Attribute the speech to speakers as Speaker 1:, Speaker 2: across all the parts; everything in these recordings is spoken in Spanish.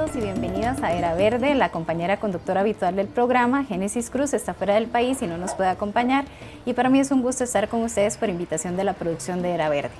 Speaker 1: bienvenidos y bienvenidas a Era Verde. La compañera conductora habitual del programa, Génesis Cruz, está fuera del país y no nos puede acompañar. Y para mí es un gusto estar con ustedes por invitación de la producción de Era Verde.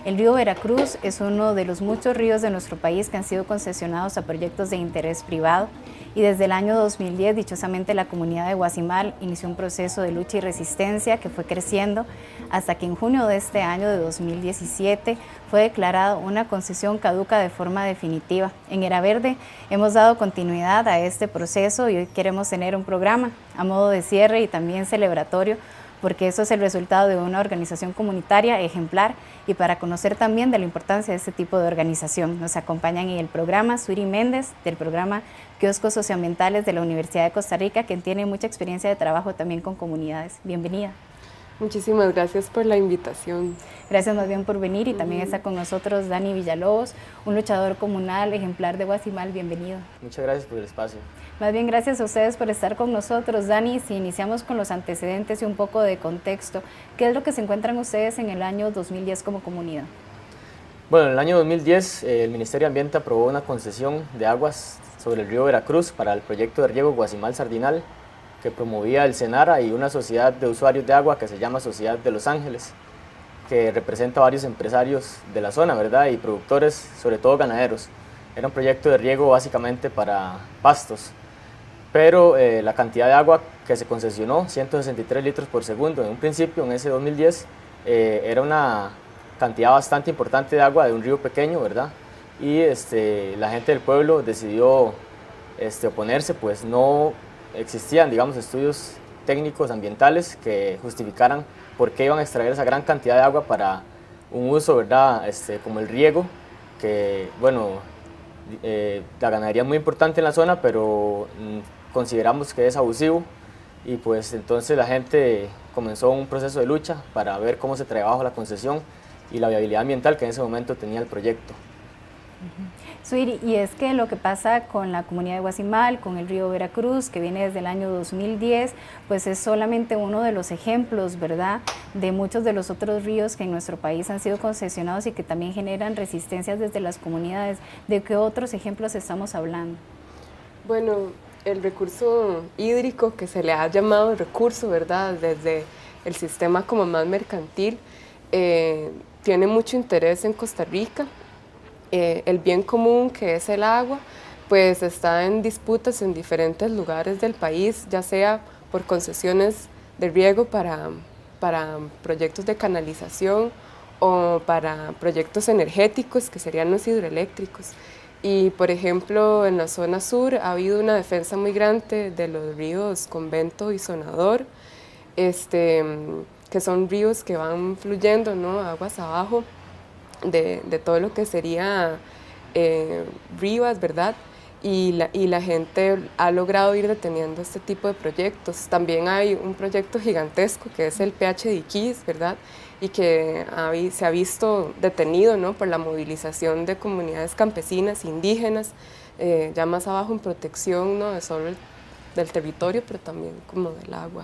Speaker 1: El río Veracruz es uno de los muchos ríos de nuestro país que han sido concesionados a proyectos de interés privado y desde el año 2010, dichosamente, la comunidad de Guazimal inició un proceso de lucha y resistencia que fue creciendo hasta que en junio de este año de 2017 fue declarada una concesión caduca de forma definitiva. En Era Verde hemos dado continuidad a este proceso y hoy queremos tener un programa a modo de cierre y también celebratorio, porque eso es el resultado de una organización comunitaria ejemplar y para conocer también de la importancia de este tipo de organización. Nos acompañan en el programa Suiri Méndez, del programa Kioscos Socioambientales de la Universidad de Costa Rica, quien tiene mucha experiencia de trabajo también con comunidades. Bienvenida.
Speaker 2: Muchísimas gracias por la invitación.
Speaker 1: Gracias más bien por venir y también está con nosotros Dani Villalobos, un luchador comunal ejemplar de Guazimal. Bienvenido.
Speaker 3: Muchas gracias por el espacio.
Speaker 1: Más bien gracias a ustedes por estar con nosotros. Dani, si iniciamos con los antecedentes y un poco de contexto, ¿qué es lo que se encuentran ustedes en el año 2010 como comunidad?
Speaker 3: Bueno, en el año 2010 el Ministerio de Ambiente aprobó una concesión de aguas sobre el río Veracruz para el proyecto de riego Guazimal-Sardinal, que promovía el SENARA y una sociedad de usuarios de agua que se llama Sociedad de Los Ángeles, que representa a varios empresarios de la zona, ¿verdad? Y productores, sobre todo ganaderos. Era un proyecto de riego básicamente para pastos, pero la cantidad de agua que se concesionó, 163 litros por segundo, en un principio, en ese 2010, era una cantidad bastante importante de agua de un río pequeño, ¿verdad? Y la gente del pueblo decidió oponerse, pues no existían, digamos, estudios técnicos ambientales que justificaran por qué iban a extraer esa gran cantidad de agua para un uso, ¿verdad? Como el riego, que, bueno, la ganadería es muy importante en la zona, pero consideramos que es abusivo y pues entonces la gente comenzó un proceso de lucha para ver cómo se traía bajo la concesión y la viabilidad ambiental que en ese momento tenía el proyecto.
Speaker 1: Suiri, y es que lo que pasa con la comunidad de Guazimal, con el río Veracruz, que viene desde el año 2010, pues es solamente uno de los ejemplos, ¿verdad?, de muchos de los otros ríos que en nuestro país han sido concesionados y que también generan resistencias desde las comunidades. ¿De qué otros ejemplos estamos hablando?
Speaker 2: Bueno, el recurso hídrico, que se le ha llamado recurso, ¿verdad?, desde el sistema como más mercantil, tiene mucho interés en Costa Rica. El bien común, que es el agua, pues está en disputas en diferentes lugares del país, ya sea por concesiones de riego para proyectos de canalización o para proyectos energéticos, que serían los hidroeléctricos. Y, por ejemplo, en la zona sur ha habido una defensa muy grande de los ríos Convento y Sonador, que son ríos que van fluyendo, ¿no?, aguas abajo, de todo lo que sería Rivas, ¿verdad? Y la gente ha logrado ir deteniendo este tipo de proyectos. También hay un proyecto gigantesco que es el PH de Iquís, ¿verdad? Y que se ha visto detenido, ¿no?, por la movilización de comunidades campesinas, indígenas, ya más abajo en protección, ¿no?, de solo del territorio, pero también como del agua.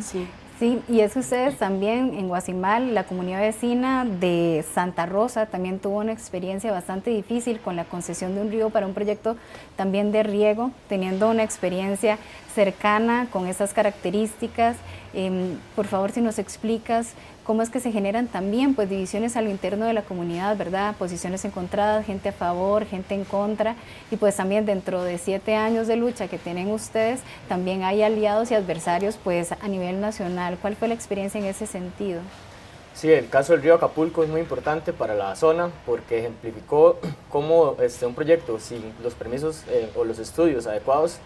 Speaker 2: Sí.
Speaker 1: Sí, y es que ustedes también en Guazimal, la comunidad vecina de Santa Rosa, también tuvo una experiencia bastante difícil con la concesión de un río para un proyecto también de riego, teniendo una experiencia cercana con esas características. Por favor, si nos explicas cómo es que se generan también pues divisiones al interno de la comunidad, ¿verdad? Posiciones encontradas, gente a favor, gente en contra, y pues también dentro de 7 años de lucha que tienen ustedes, también hay aliados y adversarios pues a nivel nacional. ¿Cuál fue la experiencia en ese sentido?
Speaker 3: Sí, el caso del río Acapulco es muy importante para la zona porque ejemplificó cómo un proyecto sin los permisos o los estudios adecuados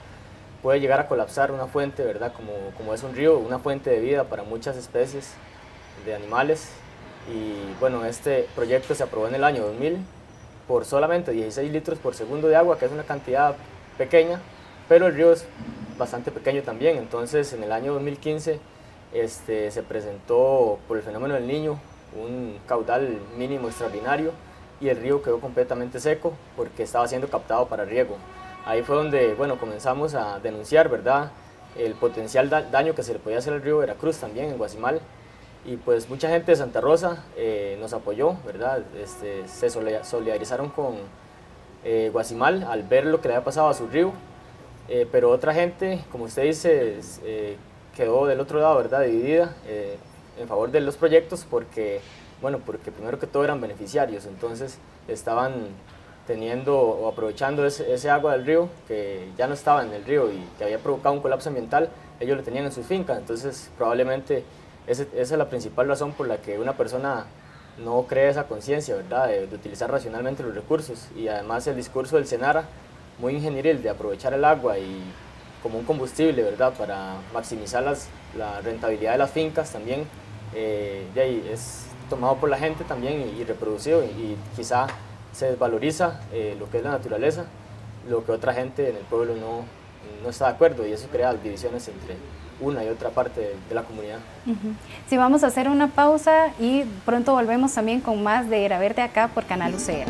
Speaker 3: puede llegar a colapsar una fuente, ¿verdad? Como es un río, una fuente de vida para muchas especies de animales. Y bueno, este proyecto se aprobó en el año 2000 por solamente 16 litros por segundo de agua, que es una cantidad pequeña, pero el río es bastante pequeño también. Entonces en el año 2015 se presentó por el fenómeno del Niño un caudal mínimo extraordinario y el río quedó completamente seco porque estaba siendo captado para riego. Ahí fue donde, bueno, comenzamos a denunciar, ¿verdad?, el potencial daño que se le podía hacer al río Veracruz también en Guazimal. Y pues mucha gente de Santa Rosa nos apoyó, ¿verdad? Se solidarizaron Guasimal al ver lo que le había pasado a su río, pero otra gente, como usted dice, quedó del otro lado, ¿verdad?, dividida en favor de los proyectos porque, bueno, porque primero que todo eran beneficiarios, entonces estaban teniendo o aprovechando ese agua del río que ya no estaba en el río y que había provocado un colapso ambiental, ellos lo tenían en sus fincas, entonces probablemente esa es la principal razón por la que una persona no cree esa conciencia, ¿verdad?, de utilizar racionalmente los recursos. Y además el discurso del Senara, muy ingenieril, de aprovechar el agua y como un combustible, ¿verdad?, para maximizar la rentabilidad de las fincas también, de ahí es tomado por la gente también y reproducido, y quizá se desvaloriza lo que es la naturaleza, lo que otra gente en el pueblo no está de acuerdo, y eso crea divisiones entre una y otra parte de la comunidad.
Speaker 1: Sí, vamos a hacer una pausa y pronto volvemos también con más de Era Verde acá por Canal UCR.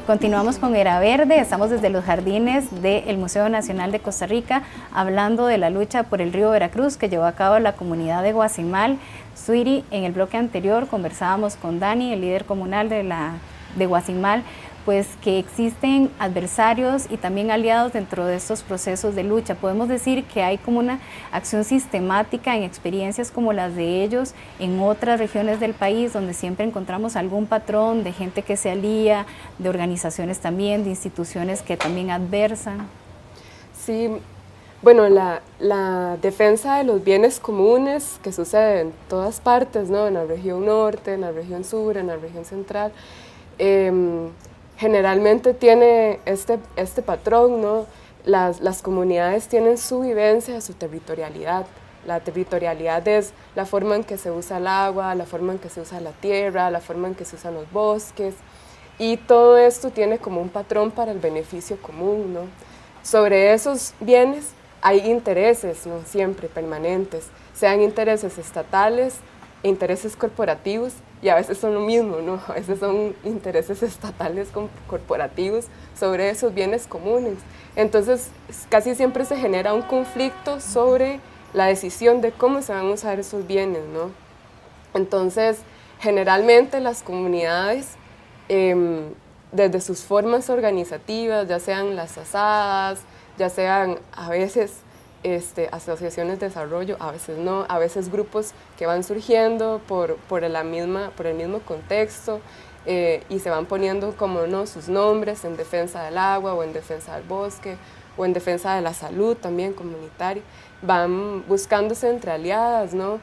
Speaker 1: Continuamos con Era Verde, estamos desde los jardines del Museo Nacional de Costa Rica hablando de la lucha por el río Veracruz que llevó a cabo la comunidad de Guasimal. Suiri, en el bloque anterior conversábamos con Dani, el líder comunal de Guasimal, pues que existen adversarios y también aliados dentro de estos procesos de lucha. Podemos decir que hay como una acción sistemática en experiencias como las de ellos en otras regiones del país, donde siempre encontramos algún patrón de gente que se alía, de organizaciones también, de instituciones que también adversan.
Speaker 2: Sí, bueno, la defensa de los bienes comunes que sucede en todas partes, ¿no?, en la región norte, en la región sur, en la región central, generalmente tiene este patrón, ¿no? Las comunidades tienen su vivencia, su territorialidad. La territorialidad es la forma en que se usa el agua, la forma en que se usa la tierra, la forma en que se usan los bosques, y todo esto tiene como un patrón para el beneficio común, ¿no? Sobre esos bienes hay intereses, ¿no?, siempre permanentes, sean intereses estatales, intereses corporativos, y a veces son lo mismo, ¿no? A veces son intereses estatales corporativos sobre esos bienes comunes. Entonces, casi siempre se genera un conflicto sobre la decisión de cómo se van a usar esos bienes, ¿no? Entonces, generalmente las comunidades, desde sus formas organizativas, ya sean las asadas, ya sean a veces asociaciones de desarrollo, a veces no, a veces grupos que van surgiendo por el mismo contexto, y se van poniendo como no sus nombres en defensa del agua o en defensa del bosque o en defensa de la salud también comunitaria, van buscándose entre aliadas, ¿no?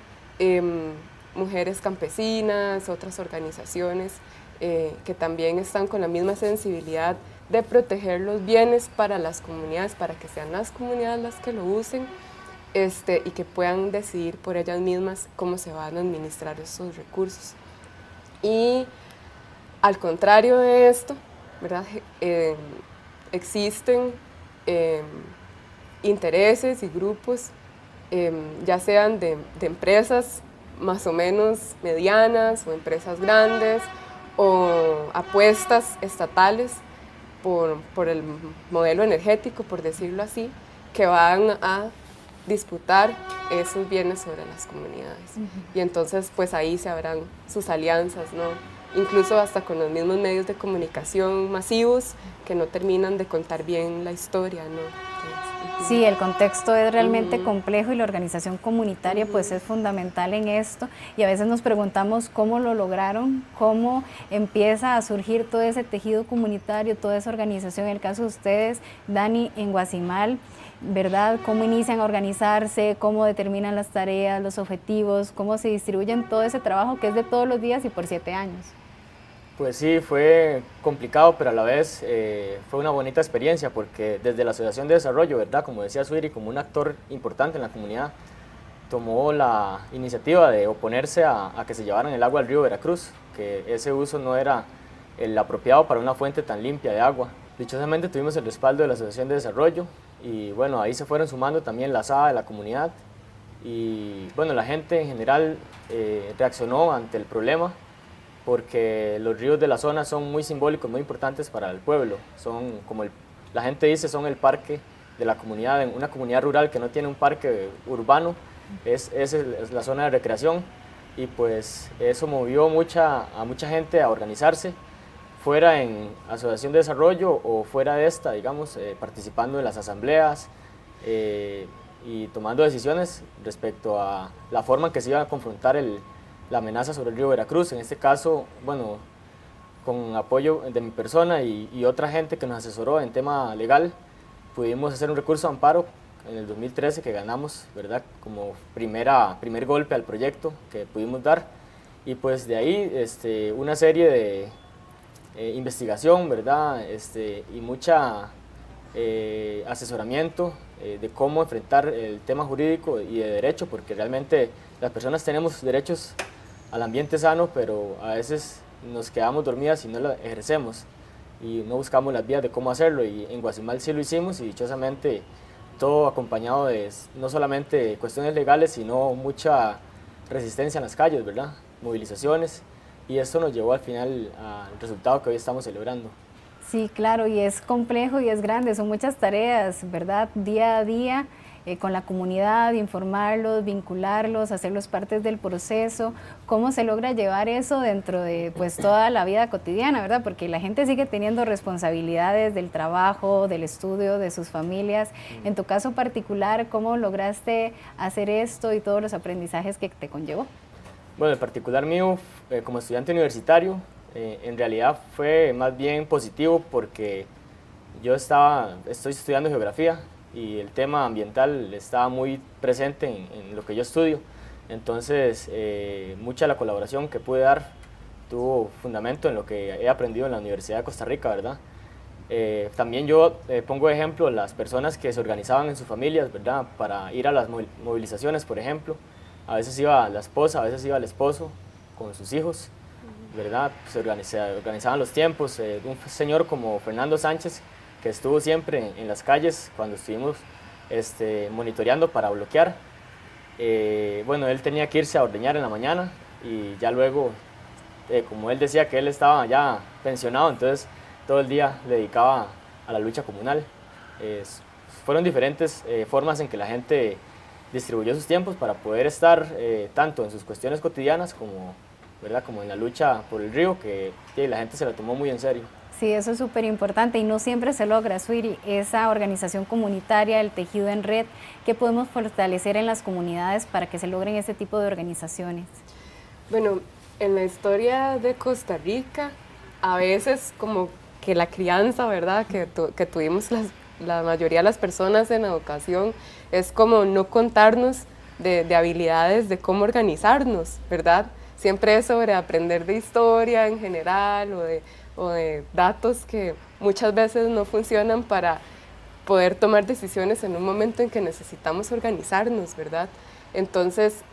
Speaker 2: Mujeres campesinas, otras organizaciones que también están con la misma sensibilidad de proteger los bienes para las comunidades, para que sean las comunidades las que lo usen, y que puedan decidir por ellas mismas cómo se van a administrar esos recursos. Y al contrario de esto, ¿verdad?, existen intereses y grupos, ya sean de empresas más o menos medianas o empresas grandes, o apuestas estatales por el modelo energético, por decirlo así, que van a disputar esos bienes sobre las comunidades. Y entonces, pues ahí se habrán sus alianzas, ¿no? Incluso hasta con los mismos medios de comunicación masivos que no terminan de contar bien la historia, ¿no?
Speaker 1: Sí, el contexto es realmente complejo y la organización comunitaria pues es fundamental en esto, y a veces nos preguntamos cómo lo lograron, cómo empieza a surgir todo ese tejido comunitario, toda esa organización. En el caso de ustedes, Dani, en Guasimal, ¿verdad?, cómo inician a organizarse, cómo determinan las tareas, los objetivos, cómo se distribuyen todo ese trabajo que es de todos los días y por 7 años.
Speaker 3: Pues sí, fue complicado, pero a la vez fue una bonita experiencia porque desde la Asociación de Desarrollo, ¿verdad?, como decía Suiri, como un actor importante en la comunidad, tomó la iniciativa de oponerse a que se llevaran el agua al río Veracruz, que ese uso no era el apropiado para una fuente tan limpia de agua. Dichosamente tuvimos el respaldo de la Asociación de Desarrollo y bueno, ahí se fueron sumando también la ASAA de la comunidad y bueno, la gente en general reaccionó ante el problema porque los ríos de la zona son muy simbólicos, muy importantes para el pueblo. Son, como la gente dice, son el parque de la comunidad. En una comunidad rural que no tiene un parque urbano, es la zona de recreación, y pues eso movió a mucha gente a organizarse, fuera en asociación de desarrollo o fuera de esta, digamos, participando en las asambleas y tomando decisiones respecto a la forma en que se iba a confrontar la amenaza sobre el río Veracruz. En este caso, bueno, con apoyo de mi persona y otra gente que nos asesoró en tema legal, pudimos hacer un recurso de amparo en el 2013 que ganamos, ¿verdad? Como primer golpe al proyecto que pudimos dar, y pues de ahí una serie de investigación, ¿verdad? Y mucha asesoramiento de cómo enfrentar el tema jurídico y de derecho, porque realmente las personas tenemos derechos al ambiente sano, pero a veces nos quedamos dormidas y no lo ejercemos y no buscamos las vías de cómo hacerlo, y en Guazimal sí lo hicimos, y dichosamente todo acompañado de no solamente cuestiones legales, sino mucha resistencia en las calles, ¿verdad? Movilizaciones, y esto nos llevó al final al resultado que hoy estamos celebrando.
Speaker 1: Sí, claro, y es complejo y es grande, son muchas tareas, ¿verdad? Día a día, con la comunidad, informarlos, vincularlos, hacerlos partes del proceso. ¿Cómo se logra llevar eso dentro de pues toda la vida cotidiana, verdad? Porque la gente sigue teniendo responsabilidades del trabajo, del estudio, de sus familias. En tu caso particular, ¿cómo lograste hacer esto y todos los aprendizajes que te conllevó?
Speaker 3: Bueno, en particular mío, como estudiante universitario, en realidad fue más bien positivo, porque yo estoy estudiando geografía y el tema ambiental estaba muy presente en lo que yo estudio. Entonces, mucha de la colaboración que pude dar tuvo fundamento en lo que he aprendido en la Universidad de Costa Rica, ¿verdad? También yo pongo de ejemplo las personas que se organizaban en sus familias, ¿verdad? Para ir a las movilizaciones, por ejemplo. A veces iba la esposa, a veces iba el esposo con sus hijos, ¿verdad? Se organizaban los tiempos. Un señor como Fernando Sánchez, que estuvo siempre en las calles cuando estuvimos monitoreando para bloquear. Bueno, él tenía que irse a ordeñar en la mañana, y ya luego, como él decía que él estaba ya pensionado, entonces todo el día le dedicaba a la lucha comunal. Fueron diferentes formas en que la gente distribuyó sus tiempos para poder estar tanto en sus cuestiones cotidianas como, ¿verdad?, como en la lucha por el río, que la gente se la tomó muy en serio.
Speaker 1: Sí, eso es súper importante, y no siempre se logra, Suiri, esa organización comunitaria, el tejido en red, que podemos fortalecer en las comunidades para que se logren ese tipo de organizaciones.
Speaker 2: Bueno, en la historia de Costa Rica, a veces como que la crianza, ¿verdad?, que tuvimos la mayoría de las personas en educación, es como no contarnos de habilidades de cómo organizarnos, ¿verdad? Siempre es sobre aprender de historia en general, o de datos que muchas veces no funcionan para poder tomar decisiones en un momento en que necesitamos organizarnos, ¿verdad? Entonces,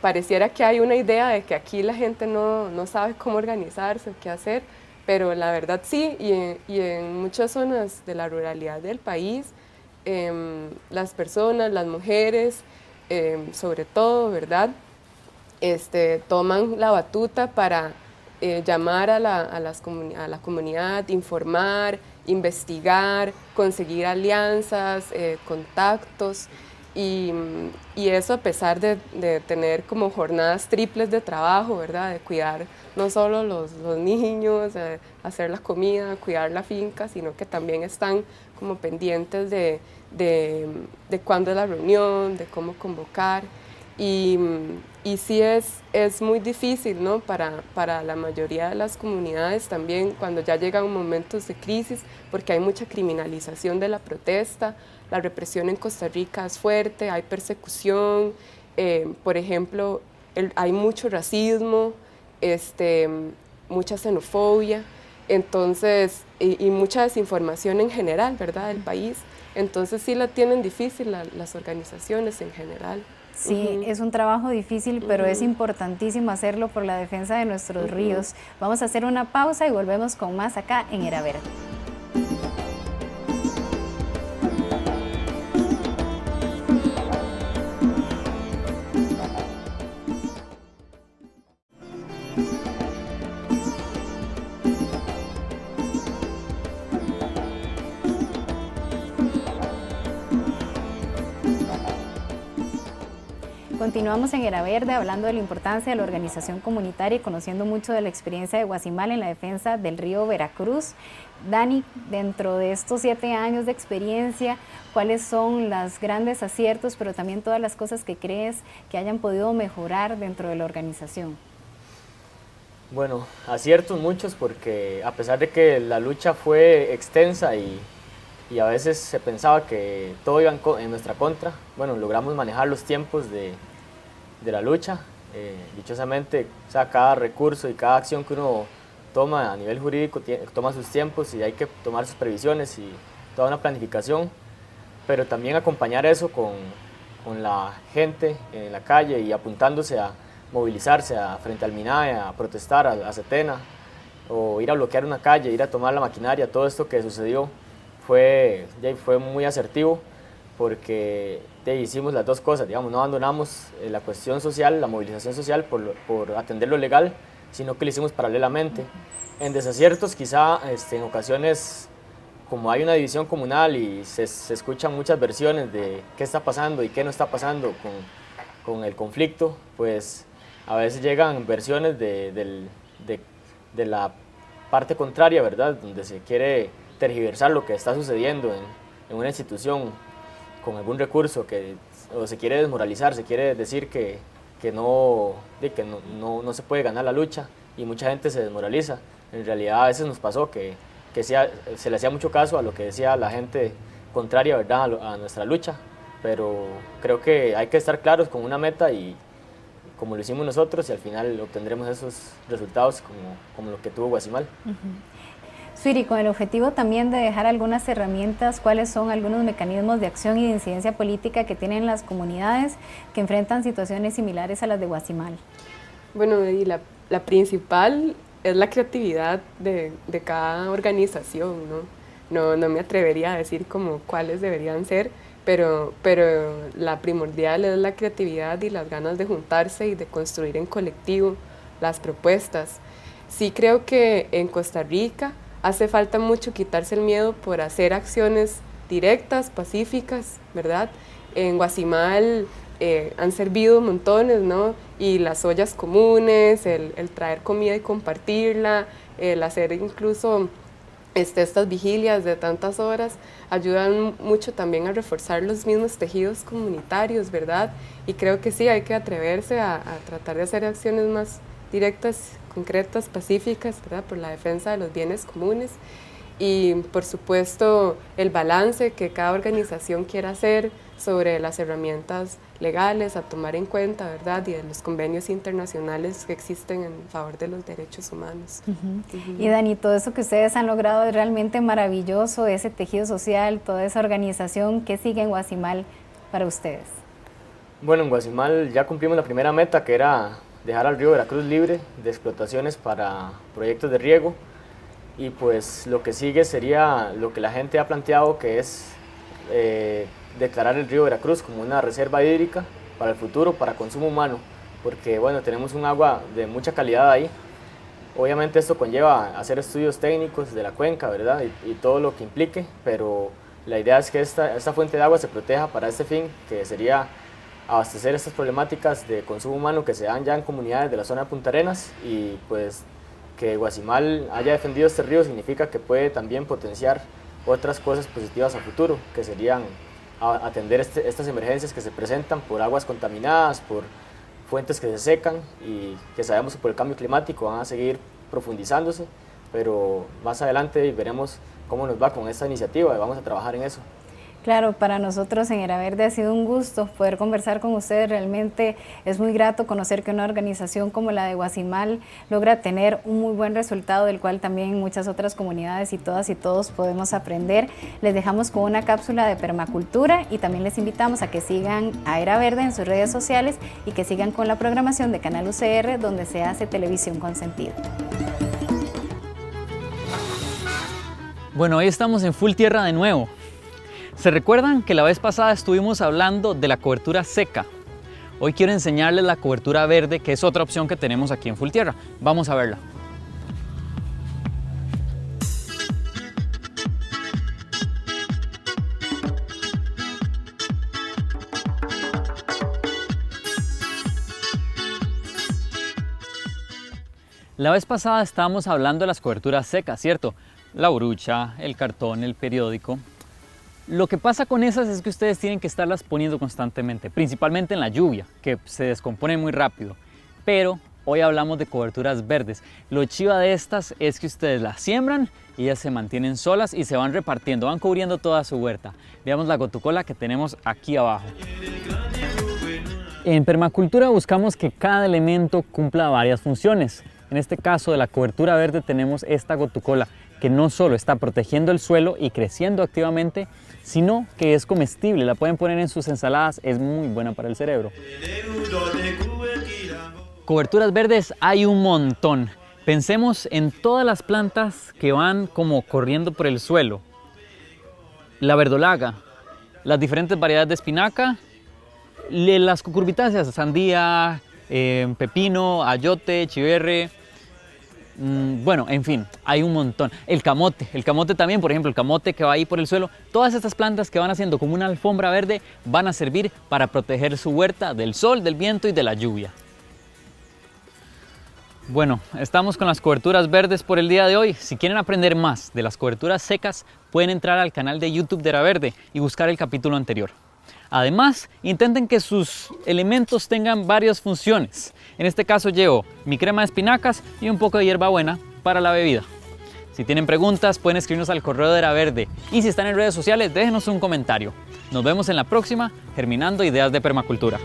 Speaker 2: pareciera que hay una idea de que aquí la gente no sabe cómo organizarse o qué hacer, pero la verdad sí, y en muchas zonas de la ruralidad del país, las personas, las mujeres, sobre todo, ¿verdad?, toman la batuta para llamar a la comunidad, informar, investigar, conseguir alianzas, contactos, y eso a pesar de tener como jornadas triples de trabajo, ¿verdad? De cuidar no solo los niños, hacer la comida, cuidar la finca, sino que también están como pendientes de cuándo es la reunión, de cómo convocar. Y sí es muy difícil, ¿no?, para la mayoría de las comunidades también cuando ya llegan momentos de crisis, porque hay mucha criminalización de la protesta, la represión en Costa Rica es fuerte, hay persecución, por ejemplo, hay mucho racismo, mucha xenofobia, entonces, y mucha desinformación en general, ¿verdad?, del país. Entonces sí la tienen difícil las organizaciones en general.
Speaker 1: Sí, es un trabajo difícil, pero es importantísimo hacerlo por la defensa de nuestros ríos. Vamos a hacer una pausa y volvemos con más acá en Era Verde. Continuamos en Era Verde hablando de la importancia de la organización comunitaria y conociendo mucho de la experiencia de Guasimal en la defensa del río Veracruz. Dani, dentro de estos 7 años de experiencia, ¿cuáles son los grandes aciertos, pero también todas las cosas que crees que hayan podido mejorar dentro de la organización?
Speaker 3: Bueno, aciertos muchos porque a pesar de que la lucha fue extensa y a veces se pensaba que todo iba en nuestra contra, bueno, logramos manejar los tiempos de la lucha. Dichosamente, o sea, cada recurso y cada acción que uno toma a nivel jurídico toma sus tiempos y hay que tomar sus previsiones y toda una planificación, pero también acompañar eso con la gente en la calle y apuntándose a movilizarse frente al MINAE, a protestar a Setena, o ir a bloquear una calle, ir a tomar la maquinaria. Todo esto que sucedió fue muy asertivo porque hicimos las dos cosas, digamos, no abandonamos la cuestión social, la movilización social por atender lo legal, sino que lo hicimos paralelamente. En desaciertos quizá en ocasiones, como hay una división comunal y se escuchan muchas versiones de qué está pasando y qué no está pasando con el conflicto, pues a veces llegan versiones de la parte contraria, ¿verdad? Donde se quiere tergiversar lo que está sucediendo en una institución con algún recurso, o se quiere desmoralizar, se quiere decir que no se puede ganar la lucha y mucha gente se desmoraliza. En realidad a veces nos pasó que se le hacía mucho caso a lo que decía la gente contraria, ¿verdad?, a nuestra lucha, pero creo que hay que estar claros con una meta y como lo hicimos nosotros y al final obtendremos esos resultados como lo que tuvo Guasimal.
Speaker 1: Suiri, con el objetivo también de dejar algunas herramientas, ¿cuáles son algunos mecanismos de acción y de incidencia política que tienen las comunidades que enfrentan situaciones similares a las de Guasimal?
Speaker 2: Bueno, y la principal es la creatividad de cada organización, ¿no? No me atrevería a decir como cuáles deberían ser, pero la primordial es la creatividad y las ganas de juntarse y de construir en colectivo las propuestas. Sí creo que en Costa Rica hace falta mucho quitarse el miedo por hacer acciones directas, pacíficas, ¿verdad? En Guasimal han servido montones, ¿no? Y las ollas comunes, el traer comida y compartirla, el hacer incluso estas vigilias de tantas horas, ayudan mucho también a reforzar los mismos tejidos comunitarios, ¿verdad? Y creo que sí, hay que atreverse a tratar de hacer acciones más directas, concretas, pacíficas, ¿verdad?, por la defensa de los bienes comunes y por supuesto el balance que cada organización quiera hacer sobre las herramientas legales a tomar en cuenta, ¿verdad?, y de los convenios internacionales que existen en favor de los derechos humanos.
Speaker 1: Y Dani, todo eso que ustedes han logrado es realmente maravilloso, ese tejido social, toda esa organización. ¿Qué sigue en Guasimal para ustedes?
Speaker 3: Bueno, en Guasimal ya cumplimos la primera meta, que era dejar al río Veracruz libre de explotaciones para proyectos de riego, y pues lo que sigue sería lo que la gente ha planteado, que es declarar el río Veracruz como una reserva hídrica para el futuro, para consumo humano, porque bueno, tenemos un agua de mucha calidad ahí. Obviamente esto conlleva hacer estudios técnicos de la cuenca, ¿verdad?, y todo lo que implique, pero la idea es que esta fuente de agua se proteja para este fin, que sería abastecer estas problemáticas de consumo humano que se dan ya en comunidades de la zona de Punta Arenas, y pues que Guasimal haya defendido este río significa que puede también potenciar otras cosas positivas a futuro, que serían atender estas emergencias que se presentan por aguas contaminadas, por fuentes que se secan y que sabemos que por el cambio climático van a seguir profundizándose, pero más adelante veremos cómo nos va con esta iniciativa y vamos a trabajar en eso.
Speaker 1: Claro, para nosotros en Era Verde ha sido un gusto poder conversar con ustedes. Realmente es muy grato conocer que una organización como la de Guasimal logra tener un muy buen resultado, del cual también muchas otras comunidades y todas y todos podemos aprender. Les dejamos con una cápsula de permacultura y también les invitamos a que sigan a Era Verde en sus redes sociales y que sigan con la programación de Canal UCR, donde se hace televisión con sentido.
Speaker 4: Bueno, hoy estamos en Full Tierra de nuevo. ¿Se recuerdan que la vez pasada estuvimos hablando de la cobertura seca? Hoy quiero enseñarles la cobertura verde, que es otra opción que tenemos aquí en Full Tierra. Vamos a verla. La vez pasada estábamos hablando de las coberturas secas, ¿cierto? La brucha, el cartón, el periódico. Lo que pasa con esas es que ustedes tienen que estarlas poniendo constantemente, principalmente en la lluvia, que se descomponen muy rápido. Pero hoy hablamos de coberturas verdes. Lo chiva de estas es que ustedes las siembran y ellas se mantienen solas y se van repartiendo, van cubriendo toda su huerta. Veamos la gotucola que tenemos aquí abajo. En permacultura buscamos que cada elemento cumpla varias funciones. En este caso de la cobertura verde tenemos esta gotucola que no solo está protegiendo el suelo y creciendo activamente, sino que es comestible, la pueden poner en sus ensaladas, es muy buena para el cerebro. Coberturas verdes hay un montón. Pensemos en todas las plantas que van como corriendo por el suelo. La verdolaga, las diferentes variedades de espinaca, las cucurbitáceas, sandía, pepino, ayote, chiverre. Bueno, en fin, hay un montón. El camote también, por ejemplo, el camote que va ahí por el suelo. Todas estas plantas que van haciendo como una alfombra verde van a servir para proteger su huerta del sol, del viento y de la lluvia. Bueno, estamos con las coberturas verdes por el día de hoy. Si quieren aprender más de las coberturas secas, pueden entrar al canal de YouTube de Eraverde y buscar el capítulo anterior. Además, intenten que sus elementos tengan varias funciones. En este caso llevo mi crema de espinacas y un poco de hierbabuena para la bebida. Si tienen preguntas, pueden escribirnos al correo de Eraverde. Y si están en redes sociales, déjenos un comentario. Nos vemos en la próxima, Germinando Ideas de Permacultura.